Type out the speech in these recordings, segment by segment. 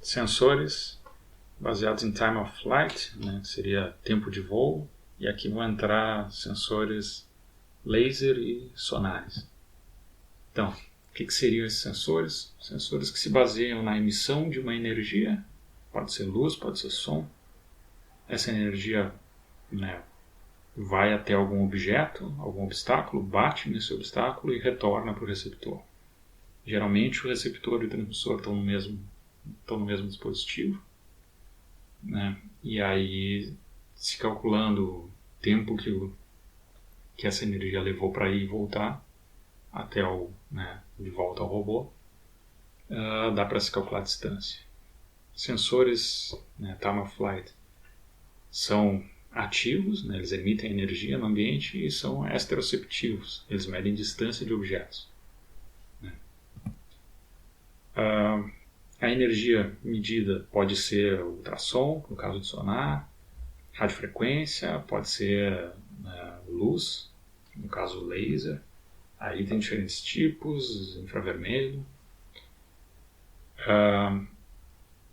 sensores baseados em time of flight, né, que seria tempo de voo, e aqui vão entrar sensores laser e sonares. Então, o que seriam esses sensores? Sensores que se baseiam na emissão de uma energia, pode ser luz, pode ser som. Essa energia, né, vai até algum objeto, algum obstáculo, bate nesse obstáculo e retorna para o receptor. Geralmente o receptor e o transmissor estão no mesmo dispositivo, né? E aí, se calculando o tempo que essa energia levou para ir e voltar até de volta ao robô, dá para se calcular a distância. Sensores, né, time of flight, são ativos, né, eles emitem energia no ambiente, e são esteroceptivos, eles medem distância de objetos, né. A energia medida pode ser ultrassom, no caso de sonar, radiofrequência, pode ser luz, no caso laser. Aí tem diferentes tipos, infravermelho.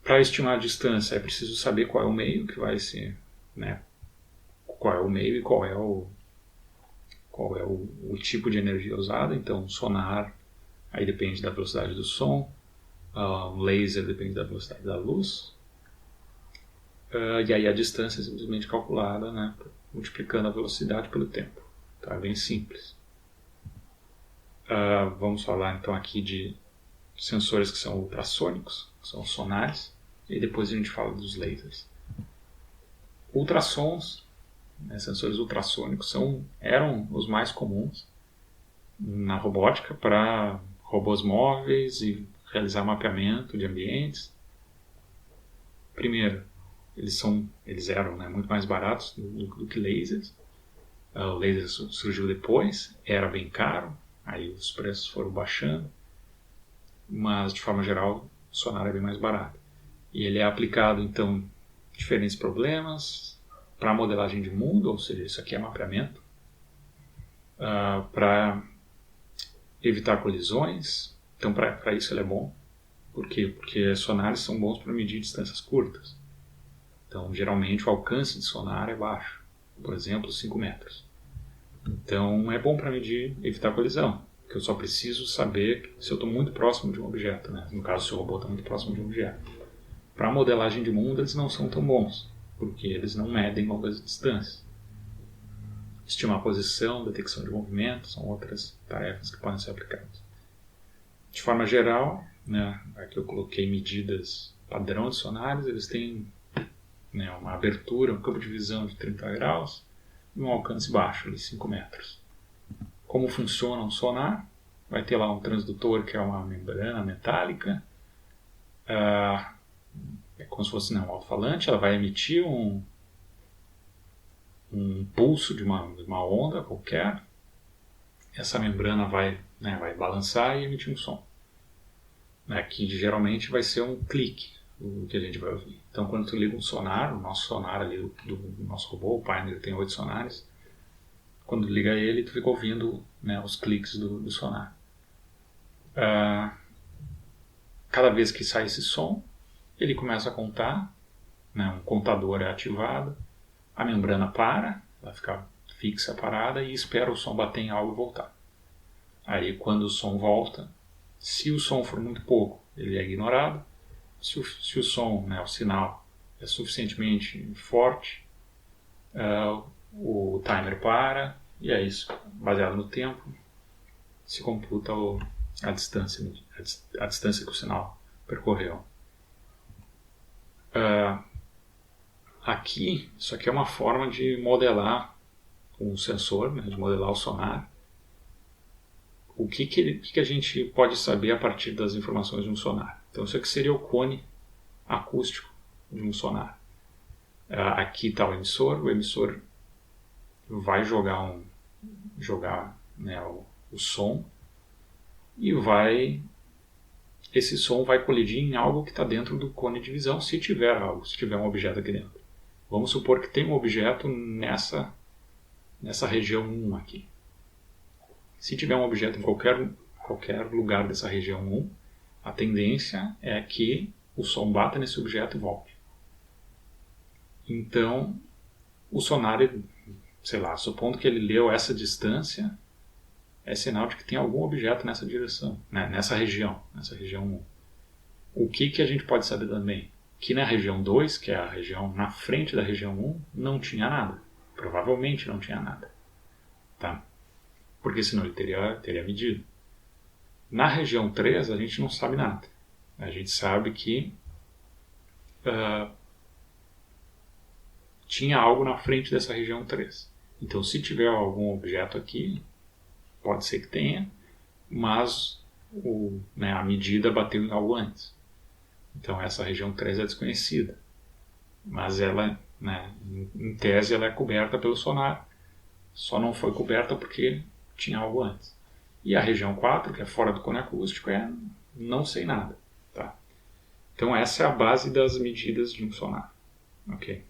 Para estimar a distância é preciso saber qual é o meio que vai ser, né, qual é o meio e qual é o tipo de energia usada. Então, sonar aí depende da velocidade do som, laser depende da velocidade da luz, e aí a distância é simplesmente calculada, né, multiplicando a velocidade pelo tempo. Então é bem simples. Vamos falar então aqui de sensores que são ultrassônicos, que são sonares, e depois a gente fala dos lasers. Ultrassons, né, sensores ultrassônicos, eram os mais comuns na robótica para robôs móveis e realizar mapeamento de ambientes. Primeiro, eles eram, né, muito mais baratos do que lasers. O laser surgiu depois, era bem caro, aí os preços foram baixando, mas de forma geral o sonar é bem mais barato. E ele é aplicado então em diferentes problemas, para modelagem de mundo, ou seja, isso aqui é mapeamento, para evitar colisões. Então para isso ele é bom. Por quê? Porque sonares são bons para medir distâncias curtas. Então geralmente o alcance de sonar é baixo, por exemplo 5 metros. Então é bom para evitar colisão, porque eu só preciso saber se eu estou muito próximo de um objeto, né? No caso, se o robô está muito próximo de um objeto. Para modelagem de mundo eles não são tão bons, porque eles não medem longas distâncias. Estimar a posição, detecção de movimento, são outras tarefas que podem ser aplicadas. De forma geral, né, aqui eu coloquei medidas padrão de sonares, eles têm, né, uma abertura, um campo de visão de 30 graus e um alcance baixo, de 5 metros. Como funciona um sonar? Vai ter lá um transdutor, que é uma membrana metálica, é como se fosse, né, um alto-falante. Ela vai emitir um pulso de uma onda qualquer. Essa membrana vai balançar e emitir um som. Aqui geralmente vai ser um clique o que a gente vai ouvir. Então quando tu liga um sonar, o nosso sonar ali do nosso robô, o Pioneer tem 8 sonares, quando liga ele tu fica ouvindo, né, os cliques do sonar. Cada vez que sai esse som, ele começa a contar, né, um contador é ativado, a membrana para, ela fica fixa, parada, e espera o som bater em algo e voltar. Aí quando o som volta, se o som for muito pouco, ele é ignorado. Se o som, né, o sinal, é suficientemente forte, o timer para, e é isso. Baseado no tempo, se computa a distância que o sinal percorreu. Aqui, isso aqui é uma forma de modelar um sensor, né, de modelar o sonar. O que a gente pode saber a partir das informações de um sonar? Então isso aqui seria o cone acústico de um sonar. Aqui está o emissor vai jogar né, o som, e esse som vai colidir em algo que está dentro do cone de visão, se tiver um objeto aqui dentro. Vamos supor que tem um objeto nessa região 1 aqui. Se tiver um objeto em qualquer lugar dessa região 1, a tendência é que o som bata nesse objeto e volte. Então, o sonar, sei lá, supondo que ele leu essa distância, é sinal de que tem algum objeto nessa direção, né? nessa região 1. O que a gente pode saber também? Que na região 2, que é a região na frente da região 1, não tinha nada. Provavelmente não tinha nada. Tá? Porque senão ele teria medido. Na região 3, a gente não sabe nada. A gente sabe que tinha algo na frente dessa região 3. Então, se tiver algum objeto aqui, pode ser que tenha, mas a medida bateu em algo antes. Então, essa região 3 é desconhecida. Mas ela, em tese, ela é coberta pelo sonar. Só não foi coberta porque tinha algo antes. E a região 4, que é fora do cone acústico, é não sei nada. Tá? Então, essa é a base das medidas de um sonar. Ok?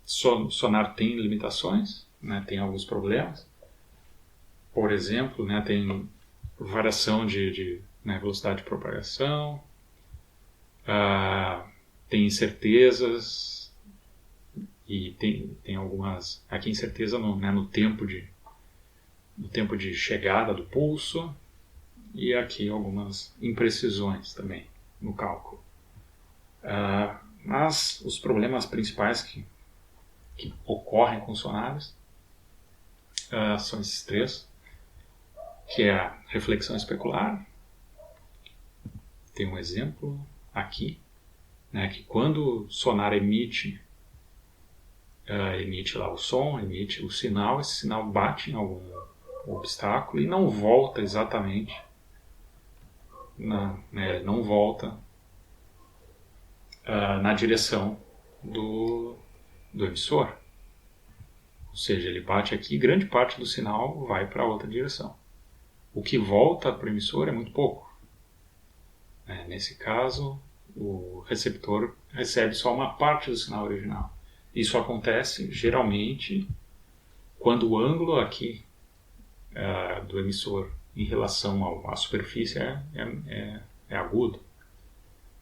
Sonar tem limitações, tem alguns problemas. Por exemplo, tem variação de velocidade de propagação, tem incertezas, e tem algumas aqui incerteza no tempo de chegada do pulso, e aqui algumas imprecisões também no cálculo. Mas os problemas principais que ocorrem com sonares são esses 3, que é a reflexão especular. Tem um exemplo aqui, que quando o sonar emite lá o som, emite o sinal, esse sinal bate em algum obstáculo e não volta exatamente, não volta na direção do emissor. Ou seja, ele bate aqui e grande parte do sinal vai para outra direção. O que volta para o emissor é muito pouco. Nesse caso, o receptor recebe só uma parte do sinal original. Isso acontece geralmente quando o ângulo aqui do emissor em relação à superfície é agudo.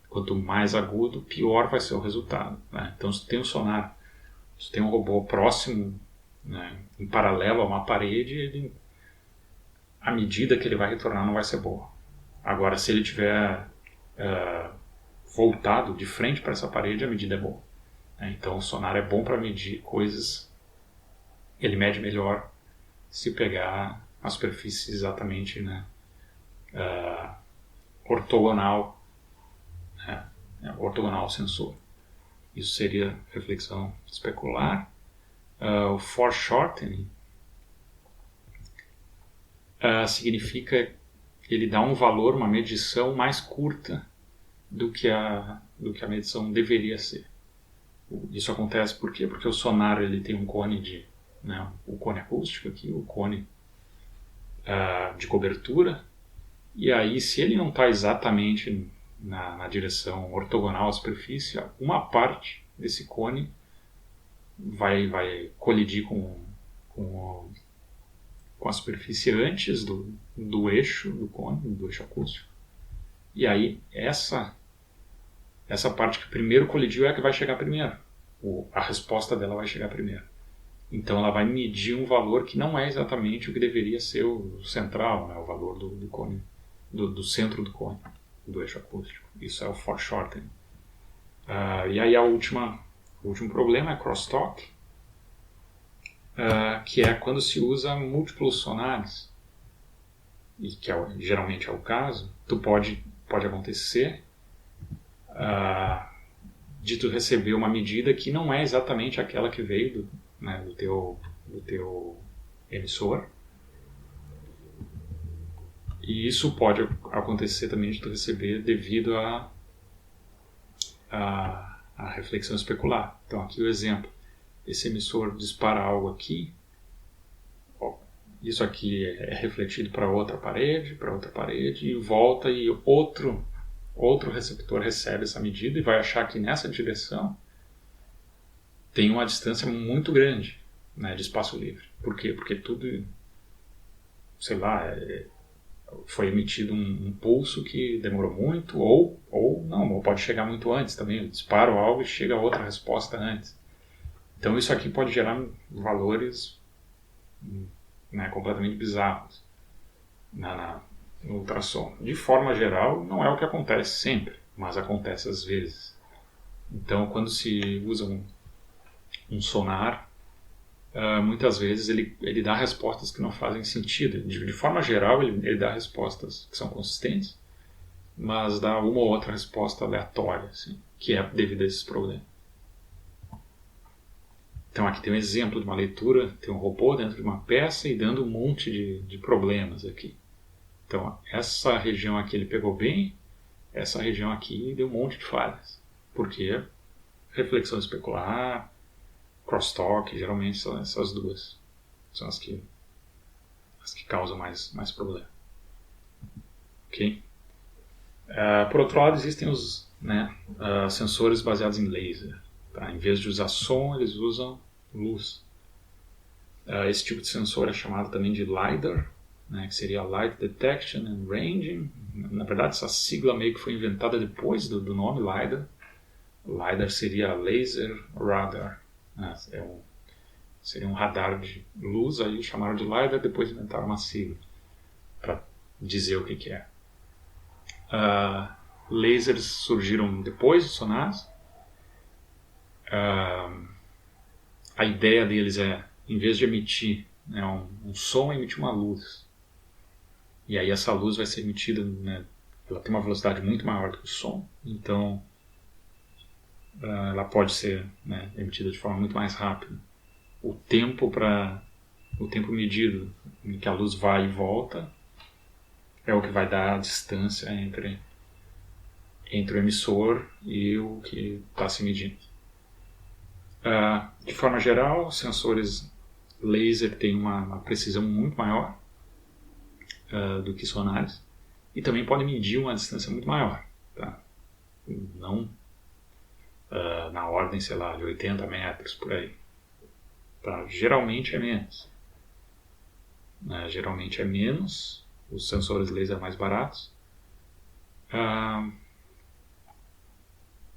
Quanto mais agudo, pior vai ser o resultado. Então, se tem um sonar, se tem um robô próximo, em paralelo a uma parede, a medida que ele vai retornar não vai ser boa. Agora, se ele tiver voltado de frente para essa parede, a medida é boa. Então, o sonar é bom para medir coisas. Ele mede melhor se pegar a superfície exatamente ortogonal ao sensor. Isso seria reflexão especular. O foreshortening significa ele dá um valor, uma medição mais curta do que a medição deveria ser. Isso acontece por quê? Porque o sonar ele tem um cone o cone acústico aqui, o cone de cobertura, e aí se ele não está exatamente na direção ortogonal à superfície, uma parte desse cone vai colidir com a superfície antes do eixo do cone, do eixo acústico. E aí essa parte que primeiro colidiu é a que vai chegar primeiro. A resposta dela vai chegar primeiro. Então ela vai medir um valor que não é exatamente o que deveria ser o central, o valor do cone, do centro do cone, do eixo acústico. Isso é o foreshortening. E aí o último problema é crosstalk, que é quando se usa múltiplos sonares, e que geralmente é o caso. Pode acontecer de tu receber uma medida que não é exatamente aquela que veio do teu emissor. E isso pode acontecer também de tu receber devido à reflexão especular. Então aqui o exemplo. Esse emissor dispara algo aqui, isso aqui é refletido para outra parede, e volta, e outro receptor recebe essa medida e vai achar que nessa direção tem uma distância muito grande de espaço livre. Por quê? Porque tudo, sei lá, foi emitido um pulso que demorou muito, ou não, ou pode chegar muito antes também. Eu disparo algo e chega outra resposta antes. Então isso aqui pode gerar valores, né, completamente bizarros no ultrassom. De forma geral, não é o que acontece sempre, mas acontece às vezes. Então, quando se usa um sonar, muitas vezes ele dá respostas que não fazem sentido. De forma geral, ele dá respostas que são consistentes, mas dá uma ou outra resposta aleatória, assim, que é devido a esses problemas. Então aqui tem um exemplo de uma leitura, tem um robô dentro de uma peça e dando um monte de problemas aqui. Então essa região aqui ele pegou bem, essa região aqui deu um monte de falhas. Por quê? Reflexão especular, crosstalk, geralmente são essas duas. São as que causam mais problema. Ok? Por outro lado, existem os sensores baseados em laser. Tá? Em vez de usar som, eles usam luz. Esse tipo de sensor é chamado também de LiDAR, né, que seria Light Detection and Ranging. Na verdade, essa sigla meio que foi inventada depois do nome LiDAR. LiDAR seria Laser Radar. Né? Seria um radar de luz, aí chamaram de LiDAR, depois inventaram uma sigla para dizer o que é. Lasers surgiram depois dos sonares. A ideia deles é, em vez de emitir um som, emitir uma luz. E aí essa luz vai ser emitida, né, ela tem uma velocidade muito maior do que o som, então ela pode ser, né, emitida de forma muito mais rápida. O tempo medido em que a luz vai e volta é o que vai dar a distância entre o emissor e o que está se medindo. De forma geral, sensores laser têm uma precisão muito maior do que sonares e também podem medir uma distância muito maior. Tá? Não na ordem, sei lá, de 80 metros, por aí. Tá? Geralmente é menos. Geralmente é menos, os sensores laser mais baratos.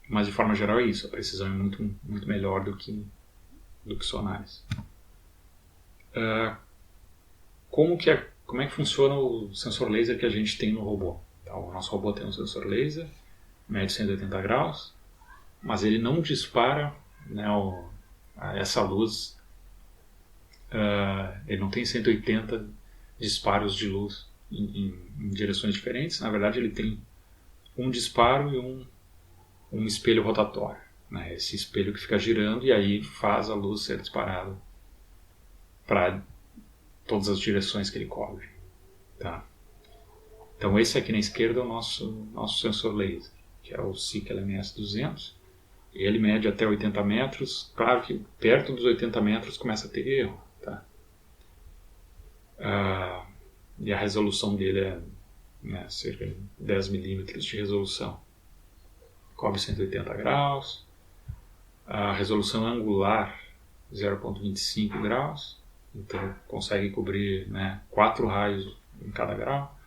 Mas de forma geral é isso, a precisão é muito, muito melhor do que sonares. Como é que funciona o sensor laser que a gente tem no robô? Então, o nosso robô tem um sensor laser, mede 180 graus, mas ele não dispara, né, essa luz, ele não tem 180 disparos de luz em direções diferentes. Na verdade, ele tem um disparo e um espelho rotatório, né? Esse espelho que fica girando e aí faz a luz ser disparada para todas as direções que ele cobre. Tá? Então esse aqui na esquerda é o nosso sensor laser, que é o SICK LMS200. Ele mede até 80 metros, claro que perto dos 80 metros começa a ter erro. Tá? E a resolução dele é, né, cerca de 10 milímetros de resolução. Cobre 180 graus. A resolução angular 0,25 graus. Então consegue cobrir, né, 4 raios em cada grau.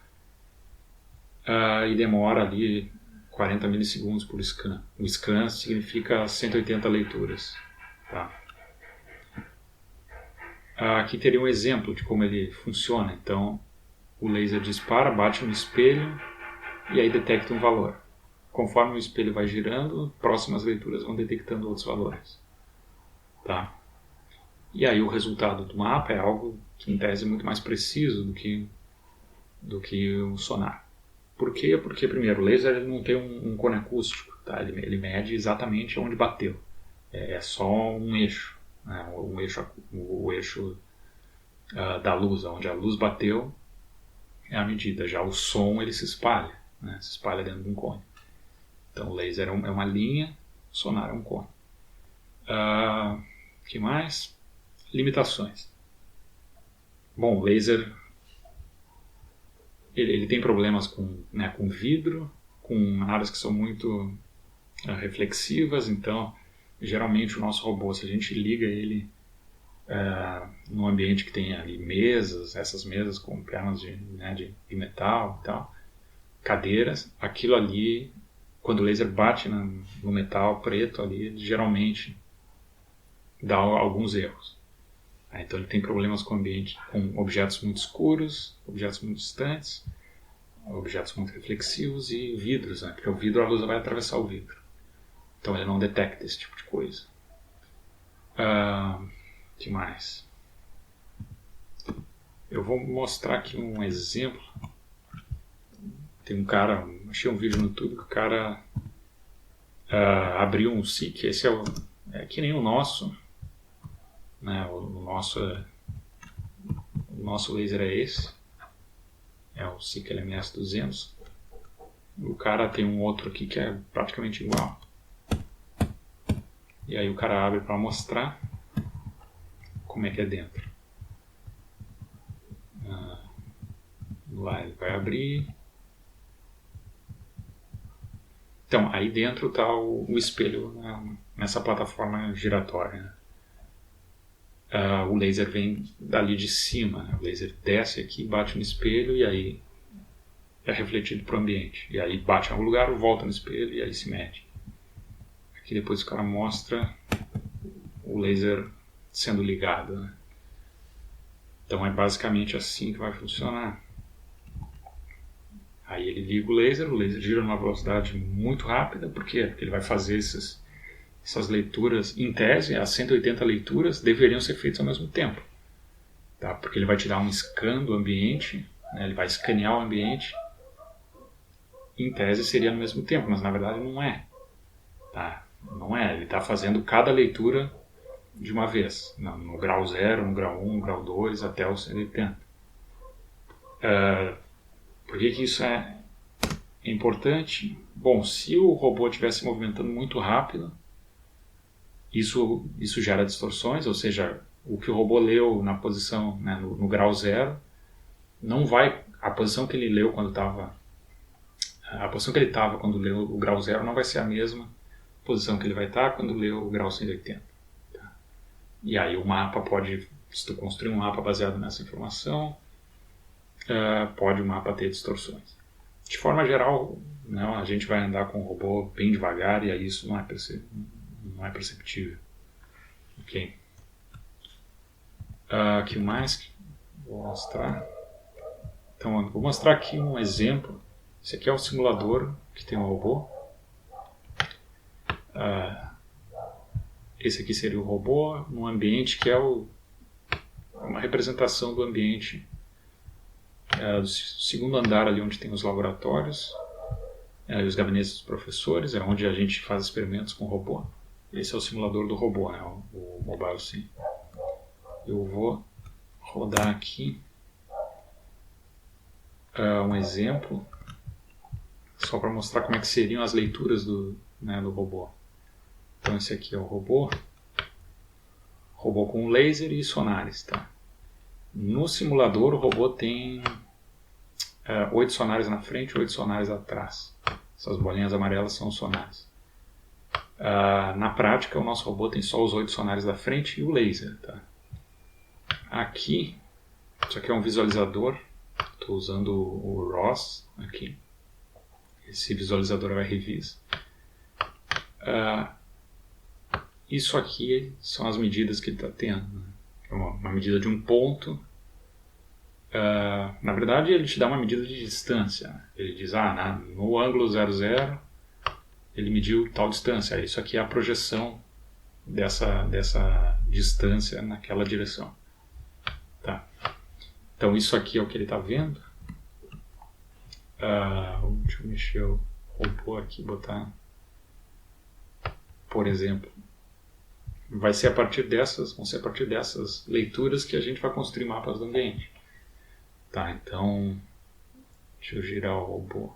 E demora ali 40 milissegundos por scan. O scan significa 180 leituras. Tá? Aqui teria um exemplo de como ele funciona. Então o laser dispara, bate no espelho e aí detecta um valor. Conforme o espelho vai girando, próximas leituras vão detectando outros valores. Tá? E aí o resultado do mapa é algo que em tese é muito mais preciso do que o sonar. Por quê? Porque primeiro o laser ele não tem um cone acústico. Tá? Ele mede exatamente onde bateu. É só um eixo. Né? O eixo da luz, onde a luz bateu é a medida. Já o som ele se espalha. Né? Se espalha dentro de um cone. Então o laser é uma linha, o sonar é um cone. Que mais? Limitações. Bom, o laser ele tem problemas com vidro, com áreas que são muito reflexivas, então geralmente o nosso robô, se a gente liga ele num ambiente que tem ali mesas, essas mesas com pernas de metal e tal, cadeiras, aquilo ali, quando o laser bate no metal preto ali, ele geralmente dá alguns erros. Então ele tem problemas com o ambiente, com objetos muito escuros, objetos muito distantes, objetos muito reflexivos e vidros, né? Porque o vidro, a luz vai atravessar o vidro. Então ele não detecta esse tipo de coisa. Que mais? Eu vou mostrar aqui um exemplo. Tem um cara, achei um vídeo no YouTube que o cara abriu um SIC. Esse é que nem o nosso, né? O nosso laser é esse, é o SIC LMS 200. O cara tem um outro aqui que é praticamente igual. E aí o cara abre para mostrar como é que é dentro. Lá ele vai abrir. Então, aí dentro está o espelho nessa plataforma giratória. Né? O laser vem dali de cima. Né? O laser desce aqui, bate no espelho e aí é refletido para o ambiente. E aí bate em algum lugar, volta no espelho e aí se mede. Aqui depois o cara mostra o laser sendo ligado. Né? Então é basicamente assim que vai funcionar. Aí ele liga o laser gira numa velocidade muito rápida. Por quê? Porque ele vai fazer essas leituras, em tese, as 180 leituras deveriam ser feitas ao mesmo tempo. Tá? Porque ele vai tirar um scan do ambiente, né? Ele vai escanear o ambiente. Em tese seria no mesmo tempo, mas na verdade não é. Tá? Não é, ele está fazendo cada leitura de uma vez, no grau 0, no grau 1, no grau 2, até o 180. Por que isso é importante? Bom, se o robô estiver se movimentando muito rápido, isso gera distorções, ou seja, o que o robô leu na posição, né, no grau 0, não vai, a posição que ele leu quando estava, a posição que ele estava quando leu o grau 0 não vai ser a mesma posição que ele vai estar quando leu o grau 180. Tá? E aí o mapa pode, se tu construir um mapa baseado nessa informação, pode o mapa ter distorções. De forma geral, não, a gente vai andar com o robô bem devagar e aí isso não é perceptível. Ok. O que mais vou mostrar? Então, eu vou mostrar aqui um exemplo. Esse aqui é o simulador que tem um robô. Esse aqui seria o robô num ambiente que é uma representação do ambiente do segundo andar, ali onde tem os laboratórios e os gabinetes dos professores, é onde a gente faz experimentos com o robô. Esse é o simulador do robô, né, o Mobile Sim. Eu vou rodar aqui um exemplo só para mostrar como é que seriam as leituras do robô. Então esse aqui é o robô com laser e sonares. Tá? No simulador o robô tem 8 sonares na frente e 8 sonares atrás. Essas bolinhas amarelas são os sonares. Na prática o nosso robô tem só os 8 sonares da frente e o laser. Tá? Aqui, isso aqui é um visualizador. Estou usando o ROS aqui. Esse visualizador é o RViz. Isso aqui são as medidas que ele está tendo. É uma medida de um ponto. Na verdade, ele te dá uma medida de distância. Ele diz, no ângulo 00, ele mediu tal distância. Isso aqui é a projeção dessa distância naquela direção. Tá. Então, isso aqui é o que ele está vendo. Deixa eu mexer o robô aqui, botar, por exemplo, vão ser a partir dessas leituras que a gente vai construir mapas do ambiente. Tá, então, deixa eu girar o robô.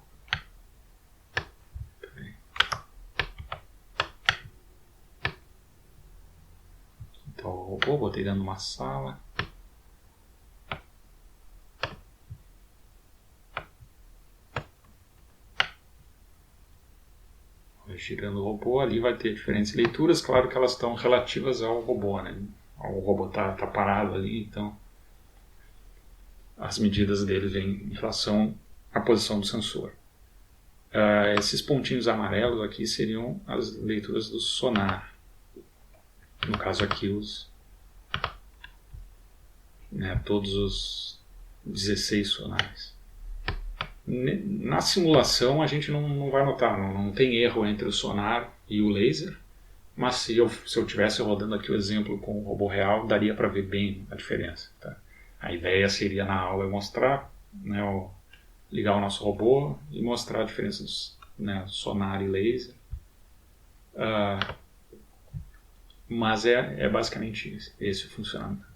Então, o robô, botei dentro de uma sala. Girando o robô, ali vai ter diferentes leituras, claro que elas estão relativas ao robô, né? o robô tá parado ali, então as medidas dele vêm em relação à posição do sensor. Esses pontinhos amarelos aqui seriam as leituras do sonar. No caso aqui, todos os 16 sonares. Na simulação a gente não vai notar, não tem erro entre o sonar e o laser, mas se eu estivesse rodando aqui o exemplo com o robô real, daria para ver bem a diferença. Tá? A ideia seria na aula mostrar, ligar o nosso robô e mostrar a diferença dos sonar e laser. Mas é basicamente esse o funcionamento.